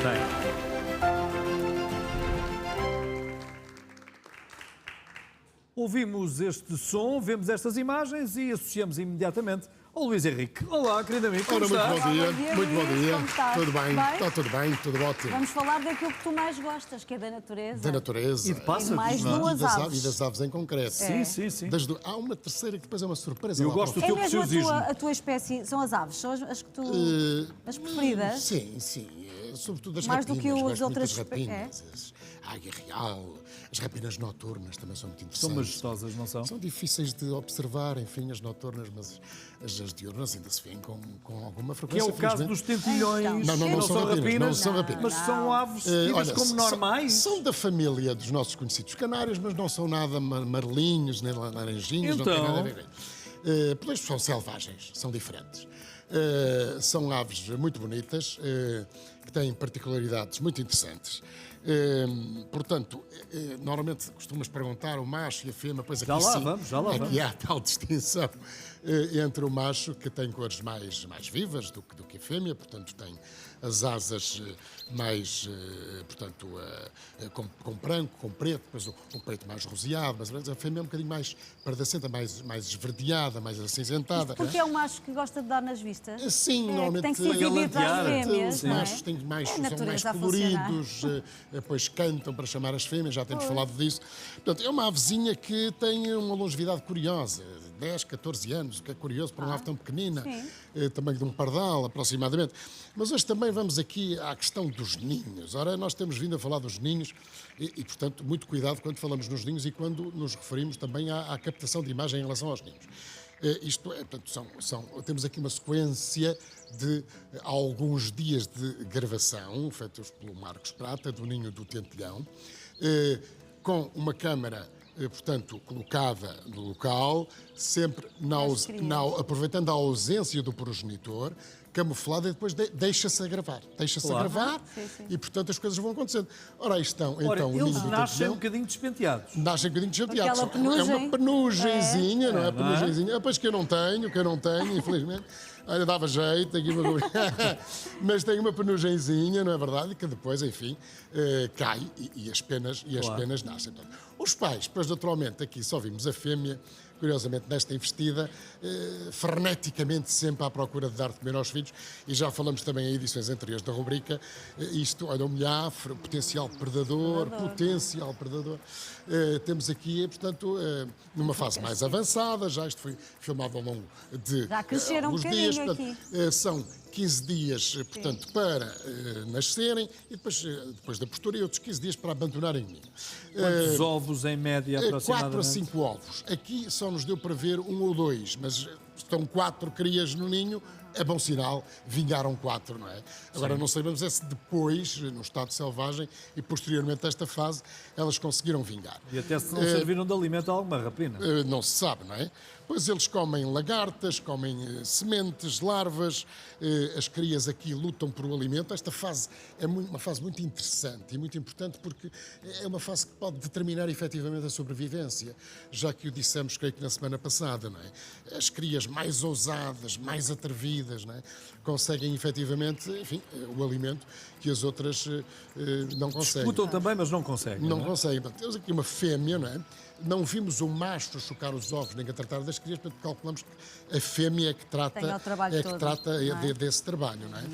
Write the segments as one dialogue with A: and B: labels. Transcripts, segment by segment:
A: Tem. Ouvimos este som, vemos estas imagens e associamos imediatamente ao Luís Henrique. Olá, querido amigo, como
B: Ora, muito
A: estás?
B: bom dia,
C: Bom dia,
B: muito bom
C: Luís,
B: dia.
C: como estás?
B: Tudo bem?
C: Bem?
B: Está tudo bem, tudo ótimo.
C: Vamos falar daquilo que tu mais gostas, que é da natureza.
B: Da natureza.
A: E de pássaros,
C: E mais
A: não é?
C: duas aves.
B: E das aves em concreto.
A: Sim, sim, sim.
B: Há uma terceira que depois é uma surpresa.
A: Eu
B: lá
A: gosto
B: para
A: do
C: É
A: teu
C: mesmo
A: preciosismo.
C: a tua espécie, são as aves, são as que tu... as preferidas?
B: Sim, sim. Sobretudo as
C: Mais do
B: rapinas.
C: que as
B: Gosto muito
C: outras
B: das rapinas. A águia real, as rapinas noturnas também são muito
A: São
B: interessantes.
A: majestosas, não são?
B: São difíceis de observar, enfim, as noturnas, mas as diurnas ainda se vêem com alguma
A: Que é
B: frequência.
A: o caso
B: felizmente.
A: dos tentilhões.
C: Então.
B: Não são rapinas, não são rapinas.
A: Mas são aves tidas
B: Olha,
A: como normais.
B: São da família dos nossos conhecidos canários, mas não são nada marlinhos, nem laranjinhos, não tem
A: Então?
B: nada a ver. Pois são selvagens, são diferentes. São aves muito bonitas, que têm particularidades muito interessantes. Portanto, normalmente costumas perguntar o macho e a fêmea, pois aqui
A: Já lá
B: sim,
A: vamos, já lá
B: aqui
A: vamos.
B: há tal distinção entre o macho, que tem cores mais vivas do que a fêmea, portanto tem as asas mais, portanto, com branco, com preto, depois o peito mais roseado, mas a fêmea é um bocadinho mais pardacenta, mais esverdeada, mais acinzentada.
C: Porque é um macho que gosta de dar nas vistas.
B: Sim,
C: que
B: normalmente
C: tem que se exibir para as fêmeas,
B: os
C: não é?
B: machos têm mais,
C: É a
B: são mais
C: natureza a funcionar.
B: coloridos, depois cantam para chamar as fêmeas, já temos falado disso. Portanto, é uma avezinha que tem uma longevidade curiosa, 10, 14 anos, o que é curioso para uma ave tão pequenina, tamanho de um pardal aproximadamente. Mas hoje também vamos aqui à questão dos ninhos. Ora, nós temos vindo a falar dos ninhos e, portanto, muito cuidado quando falamos nos ninhos e quando nos referimos também à captação de imagem em relação aos ninhos. Isto é, portanto, temos aqui uma sequência de alguns dias de gravação, feitos pelo Marcos Prata, do Ninho do Tentilhão, com uma câmara, portanto, colocada no local, sempre aproveitando a ausência do progenitor, camuflada, e depois deixa-se a gravar. Deixa-se a gravar e, portanto, as coisas vão acontecendo. Ora, aí estão,
A: Ora,
B: então, o Ninho
A: eles
B: do
A: nascem um
B: Tentilhão.
A: bocadinho despenteados.
B: Nascem um bocadinho deschateados.
C: Aquela penugem.
B: É uma penugenzinha, não é?
A: não é?
B: Penugenzinha. Pois que eu não tenho, infelizmente. Olha, dava jeito aqui, mas tem uma penugenzinha, não é verdade? Que depois, enfim, cai e as penas nascem. Portanto, os pais, depois naturalmente, aqui só vimos a fêmea, curiosamente nesta investida, freneticamente sempre à procura de dar de comer aos filhos, e já falamos também em edições anteriores da rubrica, olha, o milhafre, potencial predador. Temos aqui, portanto, numa fase mais avançada, já isto foi filmado ao longo de
C: Já cresceram
B: alguns
C: um
B: dias,
C: bocadinho
B: portanto, são 15 dias, portanto, para nascerem, e depois da postura, e outros 15 dias para abandonarem o ninho.
A: Quantos ovos em média,
B: 4
A: aproximadamente?
B: a 5 ovos. Aqui só nos deu para ver 1 ou 2, mas estão 4 crias no ninho, é bom sinal, vingaram 4, não é? Agora, não sabemos se depois, no estado selvagem, e posteriormente a esta fase, elas conseguiram vingar.
A: E até se não serviram de alimento a alguma rapina.
B: Não se sabe, não é? Pois eles comem lagartas, comem sementes, larvas, as crias aqui lutam por o alimento. Esta fase é uma fase muito interessante e muito importante porque é uma fase que pode determinar efetivamente a sobrevivência, já que o dissemos, creio que na semana passada, não é? As crias mais ousadas, mais atrevidas, não é? Conseguem efetivamente, enfim, o alimento que as outras não conseguem.
A: Disputam também, mas não conseguem.
B: Não
A: é?
B: conseguem. Portanto, temos aqui uma fêmea, não é? Não vimos o macho chocar os ovos nem a tratar das crias, portanto calculamos que a fêmea é que trata,
C: Tem o trabalho todo, não é?
B: desse trabalho, não é?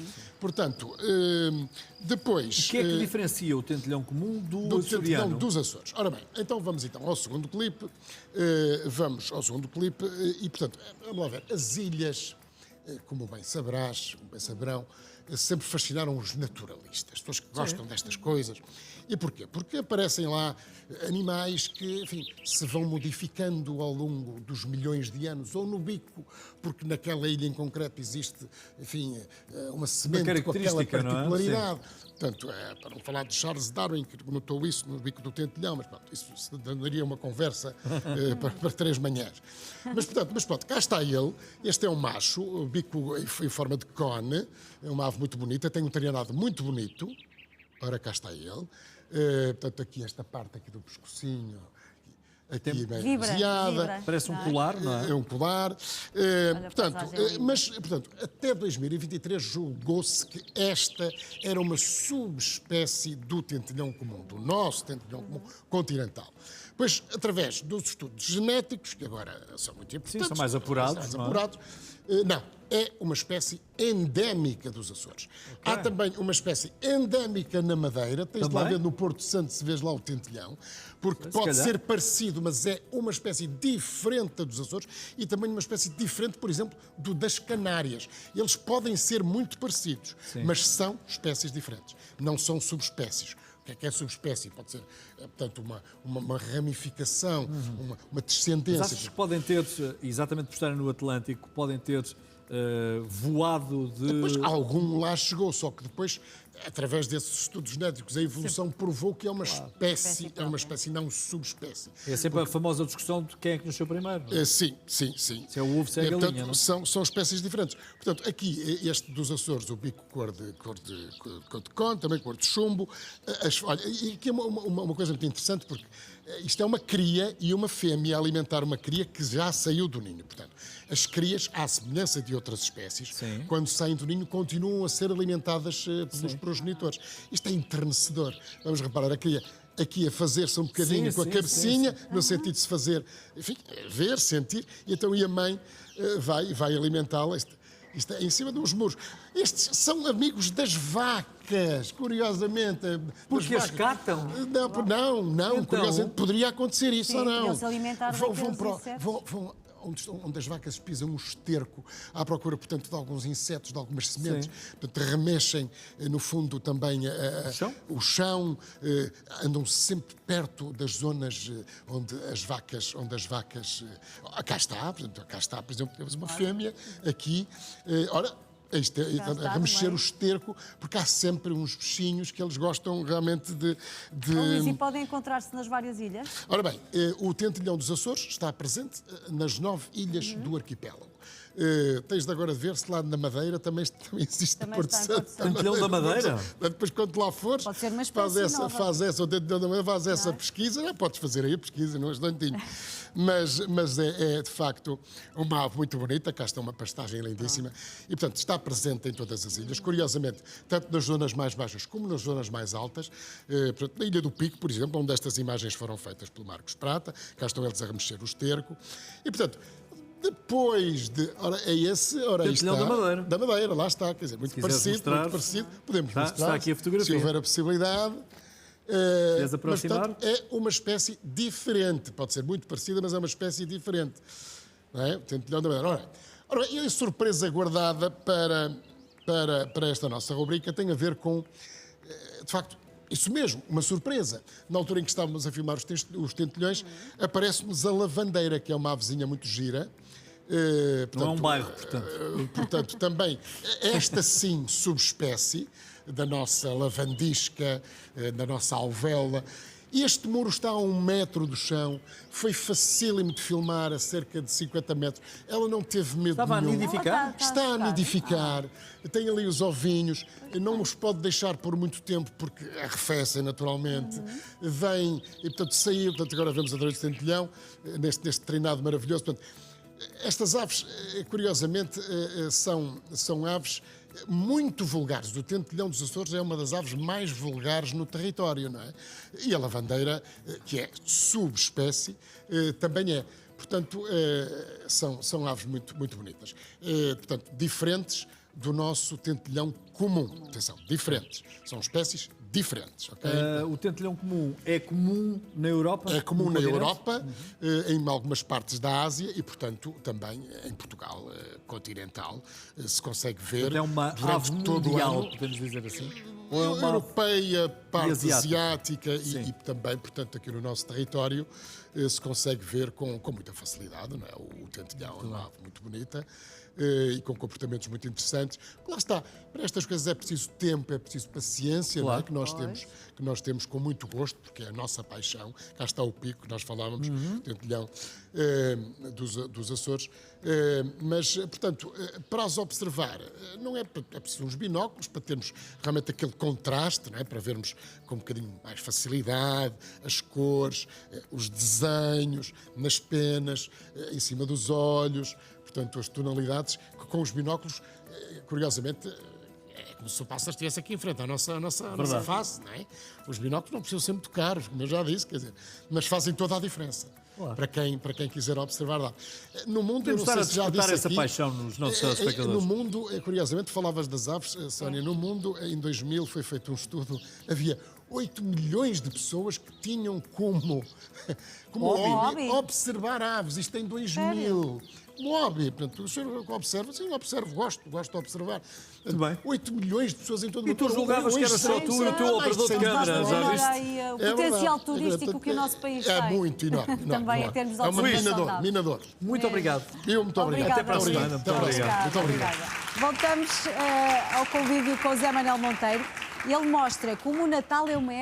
B: Portanto, depois...
A: O que é que diferencia o tentilhão comum do
B: do
A: açoriano?
B: tentilhão dos Açores. Ora bem, então vamos ao segundo clipe. E, portanto, vamos lá ver. As ilhas, como bem saberão, sempre fascinaram os naturalistas, as pessoas que gostam destas coisas. E porquê? Porque aparecem lá animais que, enfim, se vão modificando ao longo dos milhões de anos, ou no bico, porque naquela ilha em concreto existe, enfim, uma semente com aquela particularidade. Portanto, para não falar de Charles Darwin, que notou isso no bico do tentilhão, mas pronto, isso se daria uma conversa para 3 manhãs. Mas pronto, cá está ele. Este é um macho, o bico em forma de cone, é uma ave muito bonita, tem um treinado muito bonito. Ora, cá está ele. Portanto, aqui esta parte aqui do pescocinho, aqui meio
C: Vibra,
B: roseada.
C: vibra.
A: Parece um colar, não é?
B: É um colar.
C: a paisagem é linda.
B: Mas, portanto, até 2023 julgou-se que esta era uma subespécie do tentilhão comum, do nosso tentilhão comum continental. Pois, através dos estudos genéticos, que agora são muito importantes...
A: Sim, são mais apurados, não é?
B: Não, é uma espécie endémica dos Açores. Há também uma espécie endémica na Madeira. Tens de lá
A: Também?
B: ver no Porto Santo, se vês lá o tentilhão, porque
A: Se
B: pode
A: calhar.
B: ser parecido, mas é uma espécie diferente da dos Açores e também uma espécie diferente, por exemplo, do das Canárias. Eles podem ser muito parecidos, mas são espécies diferentes, não são subespécies. O que é subespécie? Pode ser, portanto, uma ramificação, uma descendência.
A: Mas achas que podem ter, exatamente por estarem no Atlântico, podem ter voado de...
B: Depois algum lá chegou, só que depois, através desses estudos genéticos, a evolução provou que é uma espécie, é uma espécie, não subespécie.
A: É sempre a famosa discussão de quem é que nasceu primeiro. Não é?
B: Sim.
A: Se é o ovo, se é a galinha, não?
B: São espécies diferentes. Portanto, aqui, este dos Açores, o bico cor de conte, também cor de chumbo. Olha, e aqui é uma coisa muito interessante, porque isto é uma cria e uma fêmea a alimentar uma cria que já saiu do ninho. Portanto, as crias, à semelhança de outras espécies, quando saem do ninho, continuam a ser alimentadas pelos progenitores. Isto é enternecedor. Vamos reparar, a cria aqui a fazer-se um bocadinho com a cabecinha, no sentido de se fazer, enfim, ver, sentir, e então a mãe vai alimentá-la. Isto é em cima de uns muros. Estes são amigos das vacas, curiosamente.
A: Porque as catam?
B: Não,
A: Então?
B: curiosamente poderia acontecer isso ou não.
C: Eles alimentar daqueles insetos.
B: Vão onde as vacas pisam um esterco à procura, portanto, de alguns insetos, de algumas sementes. Portanto, remexem, no fundo, também o chão, andam sempre perto das zonas onde as vacas... Cá está, por exemplo, temos uma fêmea aqui. Ora, isto a remexer o esterco, porque há sempre uns bichinhos que eles gostam realmente de...
C: Luís, e podem encontrar-se nas várias ilhas?
B: Ora bem, o tentilhão dos Açores está presente nas 9 ilhas do arquipélago. Tens de agora ver se lá na Madeira também existe
C: Também
B: Porto
C: está em
B: Santo.
C: Porto Santo.
A: Tentilhão da Madeira?
B: Depois, quando lá fores,
C: Pode ser uma espécie nova.
B: faz essa pesquisa. Já podes fazer aí a pesquisa, não é instantinho. Mas é de facto uma ave muito bonita. Cá está uma pastagem lindíssima. E, portanto, está presente em todas as ilhas. Curiosamente, tanto nas zonas mais baixas como nas zonas mais altas. Na Ilha do Pico, por exemplo, onde estas imagens foram feitas pelo Marcos Prata. Cá estão eles a remexer o esterco. E, portanto, depois de... Ora, é esse... Ora, aí está.
A: Tentilhão da Madeira.
B: Da Madeira, lá está. Quer dizer, muito parecido. Podemos mostrar.
A: Está aqui a fotografia.
B: Se houver a possibilidade.
A: Queres
B: Mas,
A: aproximar?
B: portanto, é uma espécie diferente. Pode ser muito parecida, mas é uma espécie diferente. Não é? O tentilhão da Madeira. Ora bem, e a surpresa guardada para esta nossa rubrica tem a ver com, de facto, isso mesmo, uma surpresa. Na altura em que estávamos a filmar os tentilhões, aparece-nos a lavandeira, que é uma avezinha muito gira.
A: Não é um bairro, portanto.
B: Portanto, também, esta sim, subespécie da nossa lavandisca, da nossa alvéola. Este muro está a 1 metro do chão, foi facílimo de filmar a cerca de 50 metros. Ela não teve medo
A: Estava a
B: nenhum.
A: nidificar?
B: Está a nidificar, tem ali os ovinhos, não os pode deixar por muito tempo porque arrefecem naturalmente. Vem, e portanto saiu, portanto agora vemos a Adorante de Tentilhão, neste treinado maravilhoso. Portanto, estas aves, curiosamente, são aves muito vulgares. O tentilhão dos Açores é uma das aves mais vulgares no território, não é? E a lavandeira, que é subespécie, também é. Portanto, são aves muito, muito bonitas. Portanto, diferentes do nosso tentilhão comum. Atenção, diferentes. São espécies diferentes, ok?
A: O tentilhão comum é comum na Europa?
B: É comum
A: no
B: na
A: continente?
B: Europa, em algumas partes da Ásia e, portanto, também em Portugal continental. Se consegue ver
A: Portanto, é uma
B: durante
A: ave
B: todo o
A: mundial,
B: ano.
A: podemos dizer assim? Ou é uma ave...
B: Europeia, parte asiática
A: Sim.
B: e também, portanto, aqui no nosso território se consegue ver com muita facilidade, não é? O tentilhão é uma ave muito bonita e com comportamentos muito interessantes. Lá está, para estas coisas é preciso tempo, é preciso paciência,
A: Claro.
B: não é? que nós temos com muito gosto, porque é a nossa paixão. Cá está o pico, que nós falávamos, o tentilhão dos Açores. Mas, portanto, para as observar, não é preciso uns binóculos para termos realmente aquele contraste, não é? Para vermos com um bocadinho mais facilidade as cores, os desenhos nas penas, em cima dos olhos, portanto, as tonalidades, que com os binóculos, curiosamente, é como se o pássaro estivesse aqui em frente à nossa face, não é? Os binóculos não precisam ser muito caros, como eu já disse, quer dizer, mas fazem toda a diferença. Claro. Para quem quiser observar lá. No mundo,
A: Temos
B: eu não sei se já disse
A: essa
B: aqui,
A: paixão nos nossos telespectadores.
B: No mundo, curiosamente, falavas das aves, Sónia, no mundo, em 2000, foi feito um estudo, havia 8 milhões de pessoas que tinham como hobby observar aves, isto em 2000. Como hobby, portanto, o senhor observa, sim, observo, gosto de observar.
A: Muito bem.
B: 8 milhões de pessoas em todo o mundo.
A: E tu julgavas que era só tu e o teu operador de câmara, já viste?
C: Olha aí o potencial turístico que o nosso país tem.
B: É muito enorme.
C: Também em termos de
B: é uma
C: observação.
B: minador.
A: Muito obrigado.
B: Eu, muito obrigado.
A: Até para a semana. Muito obrigado.
B: Muito obrigado.
C: Voltamos ao convívio com o Zé Manuel Monteiro. Ele mostra como o Natal é uma época